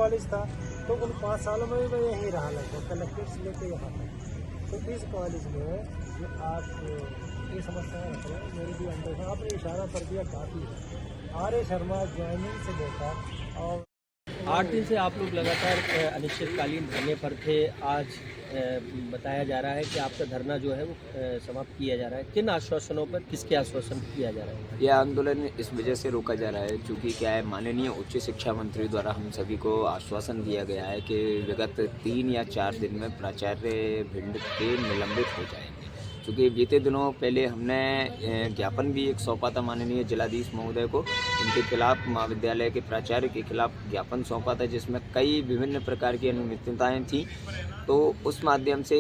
College था, तो उन 5 सालों में भी मैं यहीं रहा लगभग, कलेक्ट्रेट से लेकर यहाँ तक। तो इस कॉलेज में जो आप ये समस्याएं रख रहे हैं, मेरी भी अंदर आपने इशारा कर दिया काफ़ी है। आर्य शर्मा ज्वाइनिंग से लेकर और 8 दिन से आप लोग लगातार अनिश्चितकालीन धरने पर थे। आज बताया जा रहा है कि आपका धरना जो है वो समाप्त किया जा रहा है। किन आश्वासनों पर, किसके आश्वासन किया जा रहा है? यह आंदोलन इस वजह से रोका जा रहा है क्योंकि क्या है, माननीय उच्च शिक्षा मंत्री द्वारा हम सभी को आश्वासन दिया गया है कि विगत 3 या 4 दिन में प्राचार्य भिंड के निलंबित हो जाएंगे। क्योंकि बीते दिनों पहले हमने ज्ञापन भी एक सौंपा था माननीय जिलाधीश महोदय को, इनके खिलाफ महाविद्यालय के प्राचार्य के खिलाफ ज्ञापन सौंपा था जिसमें कई विभिन्न प्रकार की अनियमितताएं थी। तो उस माध्यम से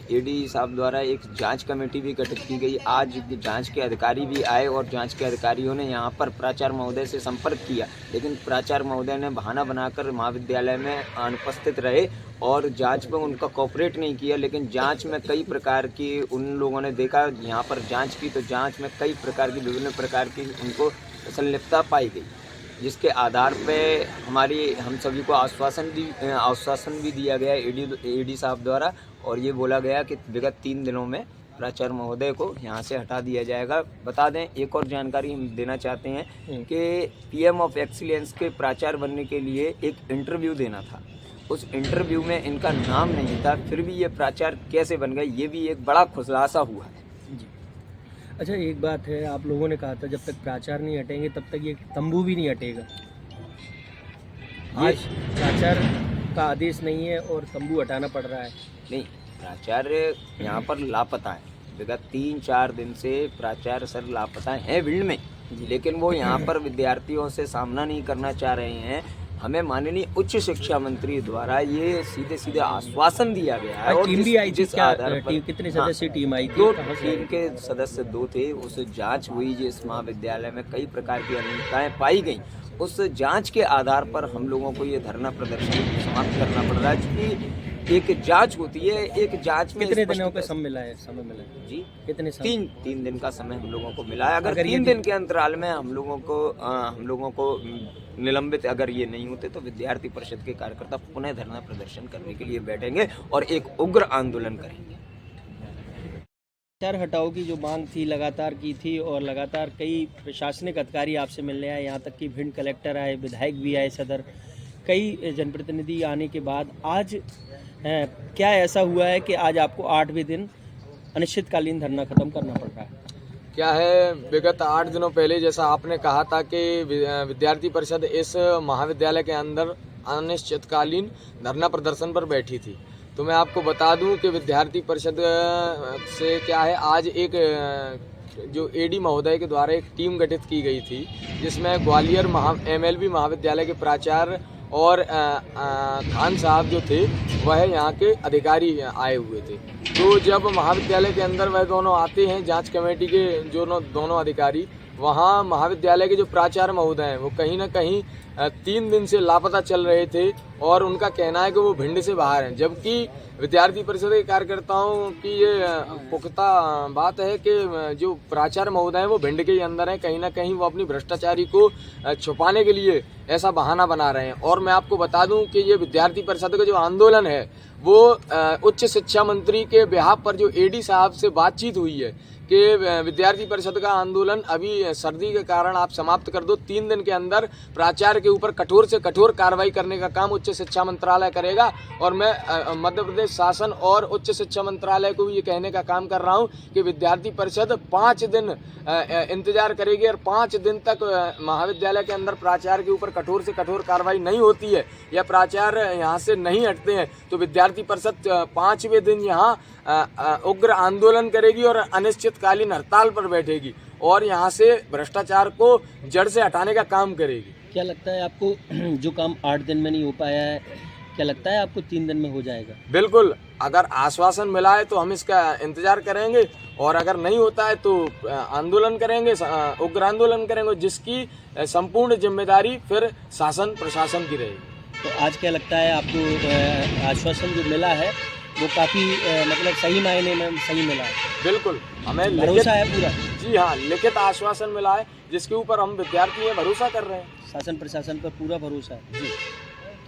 एडी साहब द्वारा एक जांच कमेटी भी गठित की गई। आज जांच के अधिकारी भी आए और जांच के अधिकारियों ने यहां पर प्राचार्य महोदय से संपर्क किया, लेकिन प्राचार्य महोदय ने बहाना बनाकर महाविद्यालय में अनुपस्थित रहे और जांच में उनका कोऑपरेट नहीं किया। लेकिन जांच में कई प्रकार की उन लोगों ने देखा, यहाँ पर जांच की तो जांच में कई प्रकार की विभिन्न प्रकार की उनको संलिप्तता पाई गई, जिसके आधार पे हम सभी को आश्वासन भी दिया गया एडी साहब द्वारा, और ये बोला गया कि विगत 3 दिनों में प्राचार्य महोदय को यहाँ से हटा दिया जाएगा। बता दें, एक और जानकारी हम देना चाहते हैं कि पीएम ऑफ एक्सीलेंस के प्राचार्य बनने के लिए एक इंटरव्यू देना था। उस इंटरव्यू में इनका नाम नहीं था, फिर भी ये प्राचार्य कैसे बन गए, ये भी एक बड़ा खुलासा हुआ है। जी। अच्छा, एक बात है, आप लोगों ने कहा था जब तक प्राचार्य नहीं हटेंगे तब तक ये तंबू भी नहीं हटेगा। आज प्राचार्य का आदेश नहीं है और तंबू हटाना पड़ रहा है। नहीं, प्राचार्य यहाँ पर लापता है। विगत 3-4 दिन से प्राचार्य सर लापता हैं भिंड में, लेकिन वो यहाँ पर विद्यार्थियों से सामना नहीं करना चाह रहे हैं। हमें माननीय उच्च शिक्षा मंत्री द्वारा ये सीधे आश्वासन दिया गया है। और टीम भी आई थी क्या? टीम कितने सदस्य टीम आई थी? 2 टीम के सदस्य 2 थे। उस जांच हुई जिस महाविद्यालय में कई प्रकार की अनियमितताएं पाई गई, उस जांच के आधार पर हम लोगों को ये धरना प्रदर्शन समाप्त करना पड़ रहा है। क्योंकि एक जांच होती है, एक जांच में कितने दिनों का समय मिला है जी? कितने 3 दिन का समय हम लोगों को मिला है। अगर 3 दिन के अंतराल में हम लोगों को निलंबित अगर ये नहीं होते तो विद्यार्थी परिषद के कार्यकर्ता पुनः धरना प्रदर्शन करने के लिए बैठेंगे और एक उग्र आंदोलन करेंगे। प्राचार्य हटाओ की जो मांग थी लगातार की थी और लगातार कई प्रशासनिक अधिकारी आपसे मिलने आए, यहाँ तक कि भिंड कलेक्टर आए, विधायक भी आए, सदर, कई जनप्रतिनिधि आने के बाद आज क्या ऐसा हुआ है कि आज आपको 8वें दिन अनिश्चितकालीन धरना खत्म करना पड़ रहा है? क्या है, विगत 8 दिनों पहले जैसा आपने कहा था कि विद्यार्थी परिषद इस महाविद्यालय के अंदर अनिश्चितकालीन धरना प्रदर्शन पर बैठी थी, तो मैं आपको बता दूं कि विद्यार्थी परिषद से क्या है, आज एक जो एडी महोदय के द्वारा एक टीम गठित की गई थी जिसमें ग्वालियर MLB महाविद्यालय के प्राचार्य और खान साहब जो थे वह यहाँ के अधिकारी आए हुए थे। तो जब महाविद्यालय के अंदर वह दोनों आते हैं, जांच कमेटी के जो दोनों अधिकारी, वहाँ महाविद्यालय के जो प्राचार्य महोदय हैं वो कहीं ना कहीं 3 दिन से लापता चल रहे थे और उनका कहना है कि वो भिंड से बाहर हैं, जबकि विद्यार्थी परिषद के कार्यकर्ताओं की ये पुख्ता बात है कि जो प्राचार्य महोदय हैं वो भिंड के ही अंदर हैं। कहीं ना कहीं वो अपनी भ्रष्टाचारी को छुपाने के लिए ऐसा बहाना बना रहे हैं। और मैं आपको बता दूं कि ये विद्यार्थी परिषद का जो आंदोलन है वो उच्च शिक्षा मंत्री के बिहाफ पर जो एडी साहब से बातचीत हुई है कि विद्यार्थी परिषद का आंदोलन अभी सर्दी के कारण आप समाप्त कर दो, 3 दिन के अंदर प्राचार्य के ऊपर कठोर से कठोर कार्रवाई करने का काम उच्च शिक्षा मंत्रालय करेगा। और मैं मध्य प्रदेश शासन और उच्च शिक्षा मंत्रालय को भी ये कहने का काम कर रहा हूँ कि विद्यार्थी परिषद 5 दिन इंतजार करेगी और 5 दिन तक महाविद्यालय के अंदर प्राचार्य के ऊपर कठोर से कठोर कार्रवाई नहीं होती है या प्राचार्य यहाँ से नहीं हटते हैं तो विद्यार्थी परिषद 5वें दिन यहाँ उग्र आंदोलन करेगी और अनिश्चितकालीन हड़ताल पर बैठेगी और यहाँ से भ्रष्टाचार को जड़ से हटाने का काम करेगी। क्या लगता है आपको, जो काम 8 दिन में नहीं हो पाया है, क्या लगता है आपको 3 दिन में हो जाएगा? बिल्कुल, अगर आश्वासन मिला है तो हम इसका इंतजार करेंगे और अगर नहीं होता है तो आंदोलन करेंगे, उग्र आंदोलन करेंगे, जिसकी संपूर्ण जिम्मेदारी फिर शासन प्रशासन की रहेगी। तो आज क्या लगता है आपको, आश्वासन जो मिला है वो काफ़ी मतलब सही मायने में सही मिला है? बिल्कुल, हमें भरोसा है पूरा? जी हाँ, लिखित आश्वासन मिला है जिसके ऊपर हम विद्यार्थी भरोसा कर रहे हैं। शासन प्रशासन पर पूरा भरोसा है जी।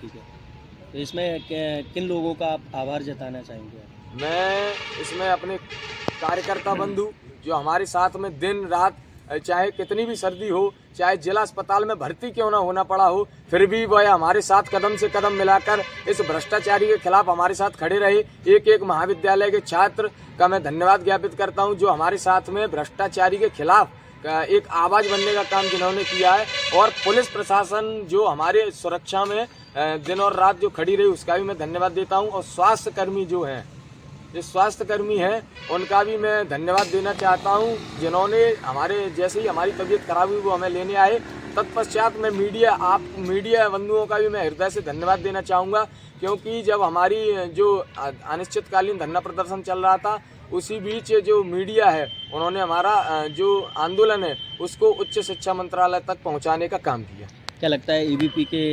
ठीक है, तो इसमें किन लोगों का आप आभार जताना चाहेंगे? मैं इसमें अपने कार्यकर्ता बंधु जो हमारे साथ में दिन रात, चाहे कितनी भी सर्दी हो, चाहे जिला अस्पताल में भर्ती क्यों ना होना पड़ा हो, फिर भी वह हमारे साथ कदम से कदम मिलाकर इस भ्रष्टाचारी के खिलाफ हमारे साथ खड़े रहे। एक एक महाविद्यालय के छात्र का मैं धन्यवाद ज्ञापित करता हूं, जो हमारे साथ में भ्रष्टाचारी के खिलाफ एक आवाज़ बनने का काम जिन्होंने किया है। और पुलिस प्रशासन जो हमारे सुरक्षा में दिन और रात जो खड़ी रही, उसका भी मैं धन्यवाद देता हूँ। और स्वास्थ्य कर्मी जो हैं, जो स्वास्थ्य कर्मी हैं, उनका भी मैं धन्यवाद देना चाहता हूं, जिन्होंने हमारे जैसे ही हमारी तबीयत खराब हुई वो हमें लेने आए। तत्पश्चात मैं मीडिया बंधुओं का भी मैं हृदय से धन्यवाद देना चाहूँगा, क्योंकि जब हमारी जो अनिश्चितकालीन धरना प्रदर्शन चल रहा था, उसी बीच जो मीडिया है उन्होंने हमारा जो आंदोलन है उसको उच्च शिक्षा मंत्रालय तक पहुँचाने का काम किया। क्या लगता है EBP के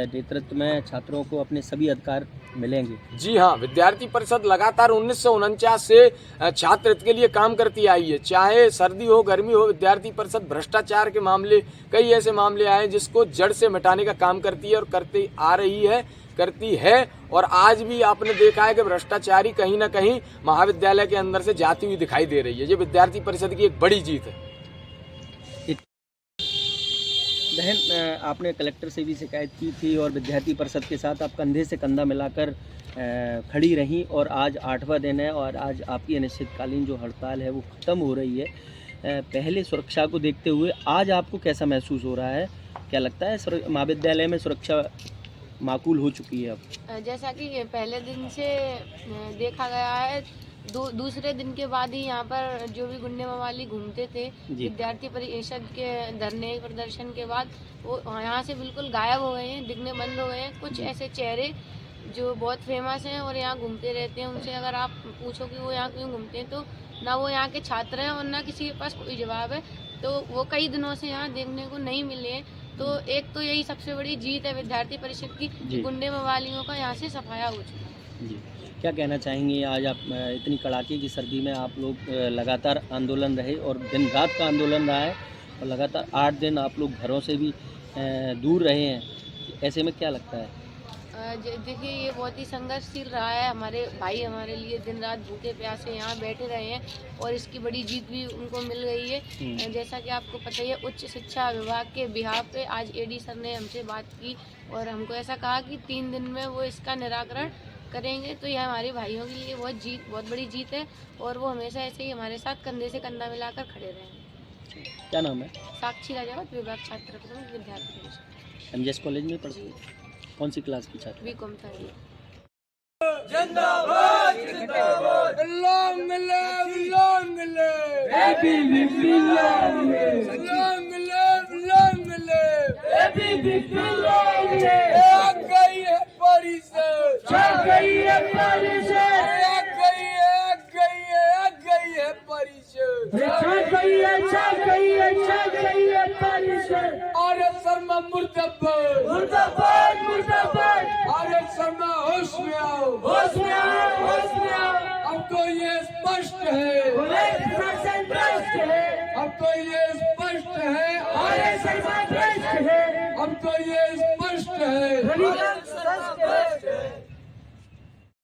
नेतृत्व में छात्रों को अपने सभी अधिकार मिलेंगे? जी हाँ, विद्यार्थी परिषद लगातार 1949 से छात्र हित के लिए काम करती आई है। चाहे सर्दी हो गर्मी हो, विद्यार्थी परिषद भ्रष्टाचार के मामले, कई ऐसे मामले आए जिसको जड़ से मिटाने का काम करती है और करती है। और आज भी आपने देखा है कि भ्रष्टाचारी कहीं ना कहीं महाविद्यालय के अंदर से जाती हुई दिखाई दे रही है। ये विद्यार्थी परिषद की एक बड़ी जीत है। बहन, आपने कलेक्टर से भी शिकायत की थी और विद्यार्थी परिषद के साथ आप कंधे से कंधा मिलाकर खड़ी रहीं, और आज 8वां दिन है और आज आपकी अनिश्चितकालीन जो हड़ताल है वो ख़त्म हो रही है। पहले सुरक्षा को देखते हुए आज आपको कैसा महसूस हो रहा है? क्या लगता है महाविद्यालय में सुरक्षा माकूल हो चुकी है अब? जैसा कि पहले दिन से देखा गया है, दूसरे दिन के बाद ही यहाँ पर जो भी गुंडे मवाली घूमते थे विद्यार्थी परिषद के धरने प्रदर्शन के बाद, वो यहाँ से बिल्कुल गायब हो गए हैं, दिखने बंद हो गए हैं। कुछ ऐसे चेहरे जो बहुत फेमस हैं और यहाँ घूमते रहते हैं, उनसे अगर आप पूछो कि वो यहाँ क्यों घूमते हैं, तो ना वो यहाँ के छात्र हैं और ना किसी के पास कोई जवाब है। तो वो कई दिनों से यहाँ देखने को नहीं मिले हैं। तो एक तो यही सबसे बड़ी जीत है विद्यार्थी परिषद की, गुंडे मवालियों का यहाँ से सफाया हो चुका है। जी, क्या कहना चाहेंगे? आज आप इतनी कड़ाके की सर्दी में आप लोग लगातार आंदोलन रहे और दिन रात का आंदोलन रहा है, और लगातार 8 दिन आप लोग घरों से भी दूर रहे हैं, ऐसे में क्या लगता है? देखिए, ये बहुत ही संघर्षशील रहा है। हमारे भाई हमारे लिए दिन रात भूखे प्यासे यहाँ बैठे रहे हैं और इसकी बड़ी जीत भी उनको मिल गई है। जैसा कि आपको पता ही है, उच्च शिक्षा विभाग के बिहाफ पे आज AD सर ने हमसे बात की और हमको ऐसा कहा कि 3 दिन में वो इसका निराकरण करेंगे। तो यह हमारे भाइयों के लिए बहुत बड़ी जीत है और वो हमेशा ऐसे ही हमारे साथ कंधे से कंधा मिलाकर खड़े रहेंगे। क्या नाम है? साक्षी राजावत, विभाग छात्र प्रमुख, विद्यार्थी परिषद। MGS कॉलेज में पढ़ती है? कौन सी क्लास की छात्र? BCom 3rd। जिंदाबाद जिंदाबाद, long live long live, ABVP long live, long live long live, ABVP long live. आ गई है परिषद, छा गई है परिषद, आ गई है परिषद, छा गई है परिषद। आर्य शर्मा मुर्दाबाद मुर्दाबाद मुर्दाबाद, आर्य शर्मा होश में आओ, होश में आओ, होश में आओ। अब तो ये स्पष्ट है, अब तो ये स्पष्ट है, आर्य शर्मा भ्रष्ट है, अब तो ये स्पष्ट है।